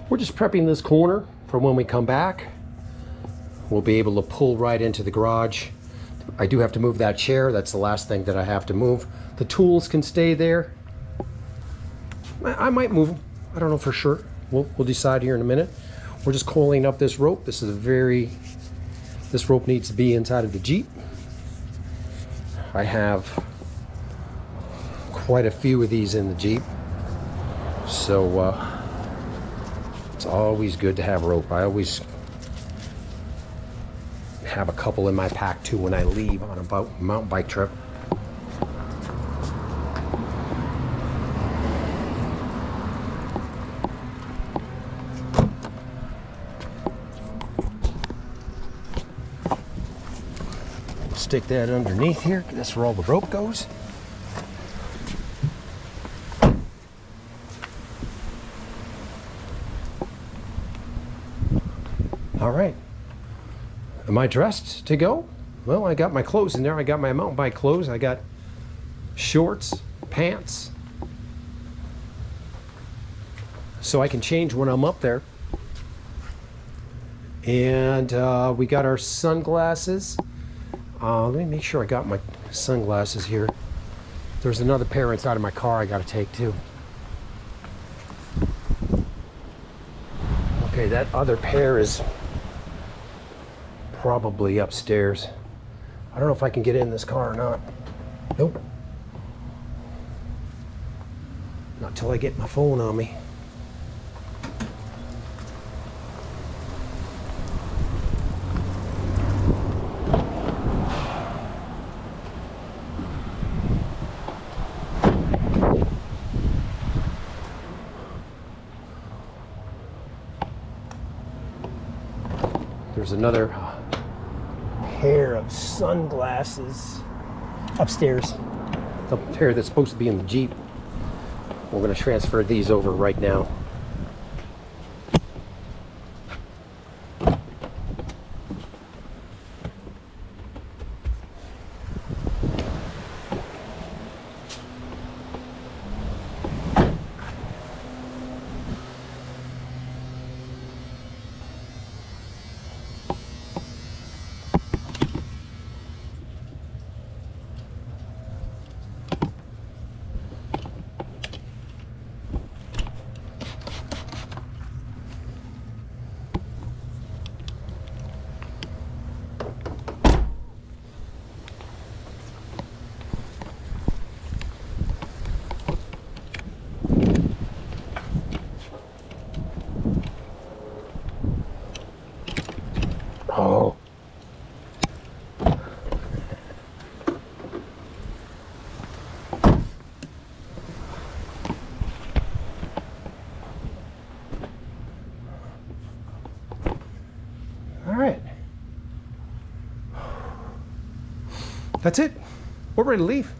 We're just prepping this corner for when we come back. We'll be able to pull right into the garage. I do have to move that chair. That's the last thing that I have to move. The tools can stay there. I might move them. I don't know for sure. We'll decide here in a minute. We're just coiling up this rope. This rope needs to be inside of the Jeep. I have quite a few of these in the Jeep. So it's always good to have rope. I always have a couple in my pack too when I leave on a mountain bike trip. Stick that underneath here. That's where all the rope goes. All right. Am I dressed to go? Well, I got my clothes in there. I got my mountain bike clothes. I got shorts, pants. So I can change when I'm up there. And we got our sunglasses. Let me make sure I got my sunglasses here. There's another pair inside of my car I got to take too. Okay, that other pair is probably upstairs. I don't know if I can get in this car or not. Nope. Not till I get my phone on me. There's another pair of sunglasses upstairs. The pair that's supposed to be in the Jeep. We're going to transfer these over right now. Oh. All right. That's it. We're ready to leave.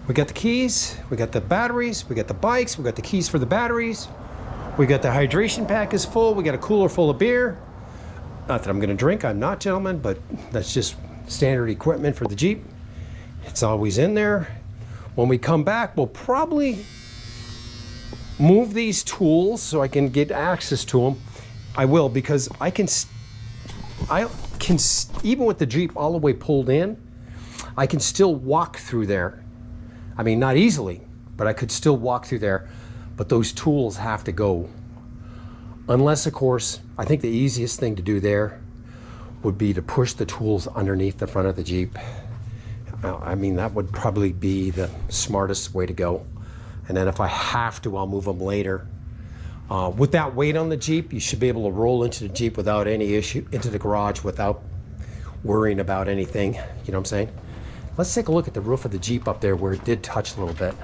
We got the keys, we got the batteries, we got the bikes, we got the keys for the batteries, we got the hydration pack is full, we got a cooler full of beer. Not that I'm gonna drink, I'm not, gentlemen, but that's just standard equipment for the Jeep. It's always in there. When we come back, we'll probably move these tools so I can get access to them. I will, because I can, even with the Jeep all the way pulled in, I can still walk through there. I mean, not easily, but I could still walk through there, but those tools have to go. Unless, of course, I think the easiest thing to do there would be to push the tools underneath the front of the Jeep. I mean, that would probably be the smartest way to go. And then if I have to, I'll move them later. With that weight on the Jeep, you should be able to roll into the Jeep without any issue, into the garage without worrying about anything. You know what I'm saying? Let's take a look at the roof of the Jeep up there where it did touch a little bit.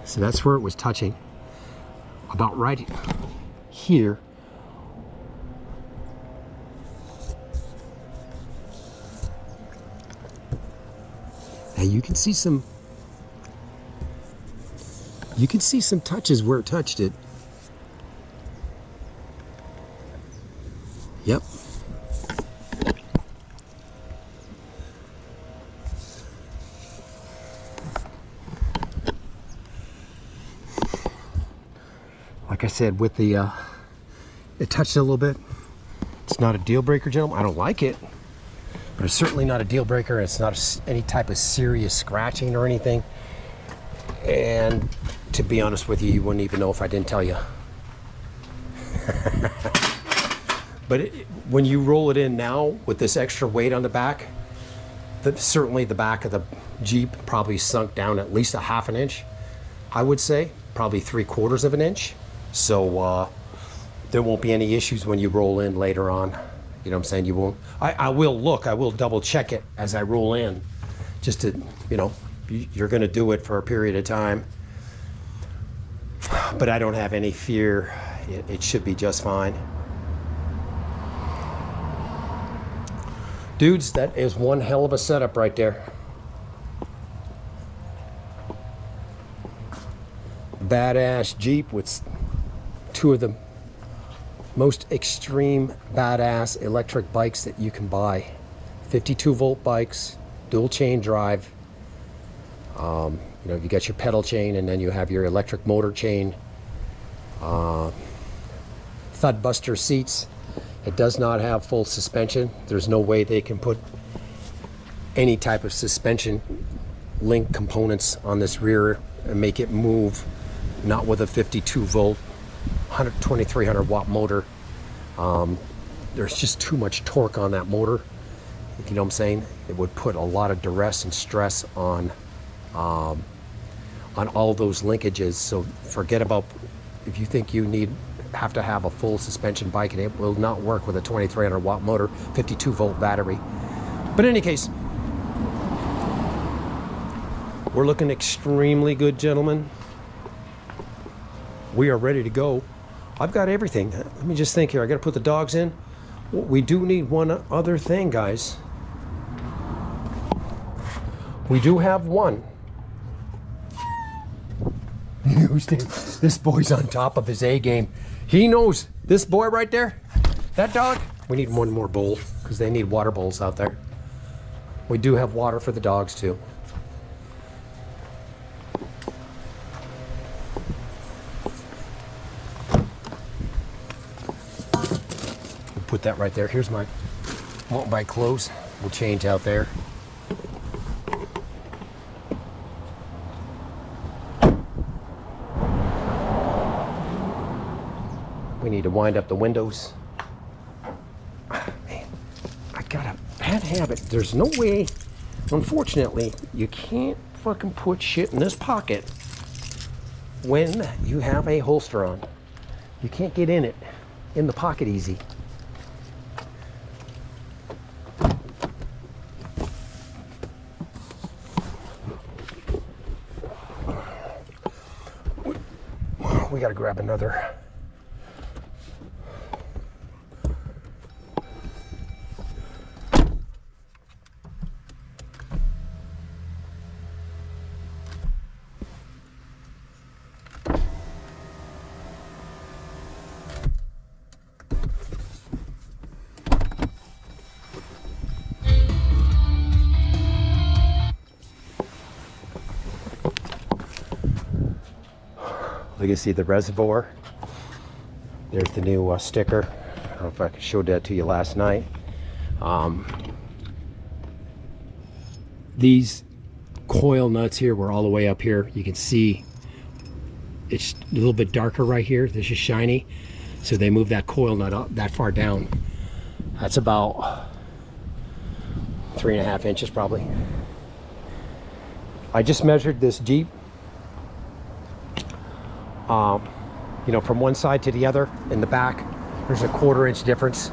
So that's where it was touching, about right here. Now you can see some You can see some touches where it touched it. Yep. Like I said, with the, it touched it a little bit. It's not a deal breaker, gentlemen. I don't like it, but it's certainly not a deal breaker. It's not any type of serious scratching or anything. And to be honest with you, you wouldn't even know if I didn't tell you. But when you roll it in now with this extra weight on the back, certainly the back of the Jeep probably sunk down at least a half an inch, I would say, probably 3/4 of an inch. So there won't be any issues when you roll in later on. You know what I'm saying? You won't. I will double check it as I roll in, just to, you know, you're going to do it for a period of time. But I don't have any fear. It should be just fine. Dudes, that is one hell of a setup right there. Badass Jeep with two of the most extreme badass electric bikes that you can buy. 52-volt bikes, dual chain drive. You know, you got your pedal chain, and then you have your electric motor chain. Thud buster seats. It does not have full suspension. There's no way they can put any type of suspension link components on this rear and make it move. Not with a 52-volt, 2,300 watt motor. There's just too much torque on that motor. You know what I'm saying? It would put a lot of duress and stress on all those linkages. So forget about if you think you have to have a full suspension bike, and it will not work with a 2,300 watt motor, 52-volt battery. But in any case, we're looking extremely good, gentlemen. We are ready to go. I've got everything. Let me just think here. I got to put the dogs in. We do need one other thing, guys. We do have one. This boy's on top of his A game. He knows. This boy right there, that dog, we need one more bowl because they need water bowls out there. We do have water for the dogs too. Put that right there. Here's my mountain bike clothes. We'll change out there. We need to wind up the windows. Man, I got a bad habit. There's no way, unfortunately, you can't fucking put shit in this pocket when you have a holster on. You can't get in the pocket easy. We got to grab another. You can see the reservoir. There's the new sticker. I don't know if I showed that to you last night. These coil nuts here were all the way up here. You can see it's a little bit darker right here. This is shiny. So they moved that coil nut up that far down. That's about 3.5 inches probably. I just measured this Jeep. You know, from one side to the other in the back, there's a 1/4 inch difference.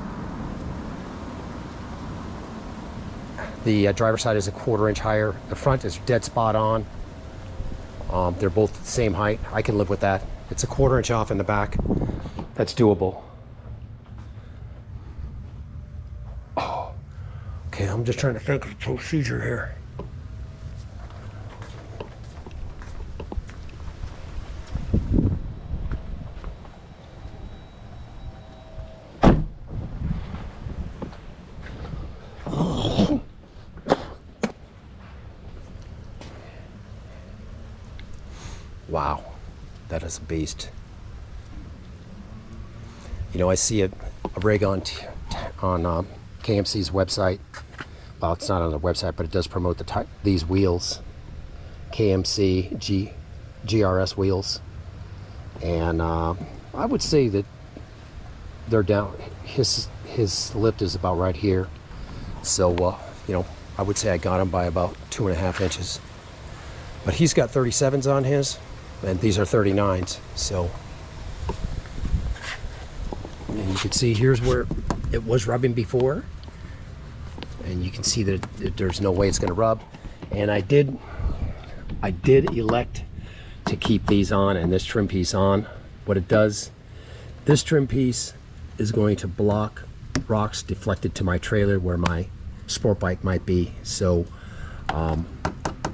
The driver's side is a 1/4 inch higher. The front is dead spot on. They're both the same height. I can live with that. It's a 1/4 inch off in the back. That's doable. Oh, okay, I'm just trying to think of the procedure here. Wow, that is a beast. You know, I see a rig on KMC's website. Well, it's not on the website, but it does promote these wheels, KMC GRS wheels, and I would say that they're down. His lift is about right here, so you know, I would say I got him by about 2.5 inches. But he's got 37s on his, and these are 39s. So, and you can see here's where it was rubbing before, and you can see that there's no way it's going to rub. And I did elect to keep these on and this trim piece on. What it does, this trim piece is going to block rocks deflected to my trailer where my sport bike might be. So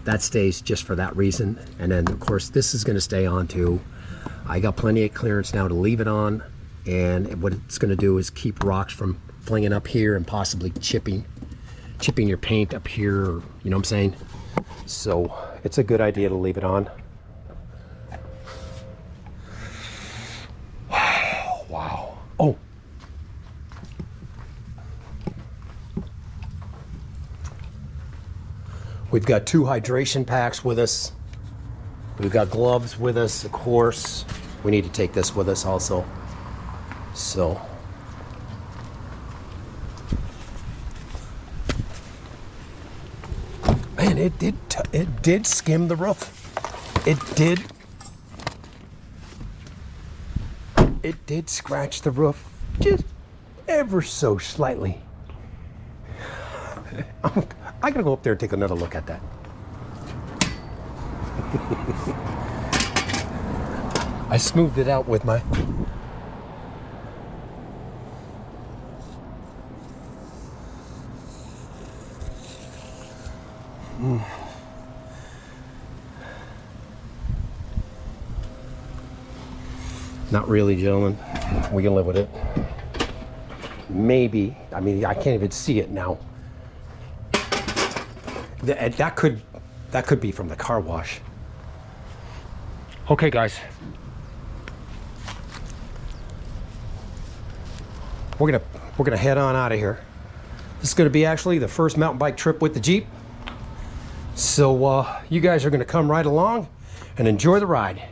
that stays just for that reason. And then of course this is going to stay on too. I got plenty of clearance now to leave it on, and what it's going to do is keep rocks from flinging up here and possibly chipping your paint up here, or, you know what I'm saying? So it's a good idea to leave it on. Wow. Oh, we've got 2 hydration packs with us. We've got gloves with us, of course. We need to take this with us also. So, man, it did skim the roof. It did scratch the roof just ever so slightly. I gotta go up there and take another look at that. I smoothed it out with my... Not really, gentlemen. We can live with it. Maybe. I mean, I can't even see it now. That could be from the car wash. Okay, guys. We're gonna head on out of here. This is gonna be actually the first mountain bike trip with the Jeep. So you guys are gonna come right along and enjoy the ride.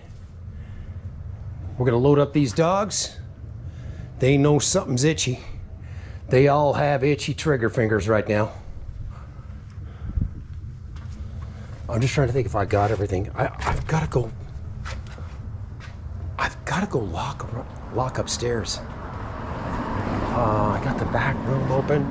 We're gonna load up these dogs. They know something's itchy. They all have itchy trigger fingers right now. I'm just trying to think if I got everything. I've gotta go lock upstairs. I got the back room open.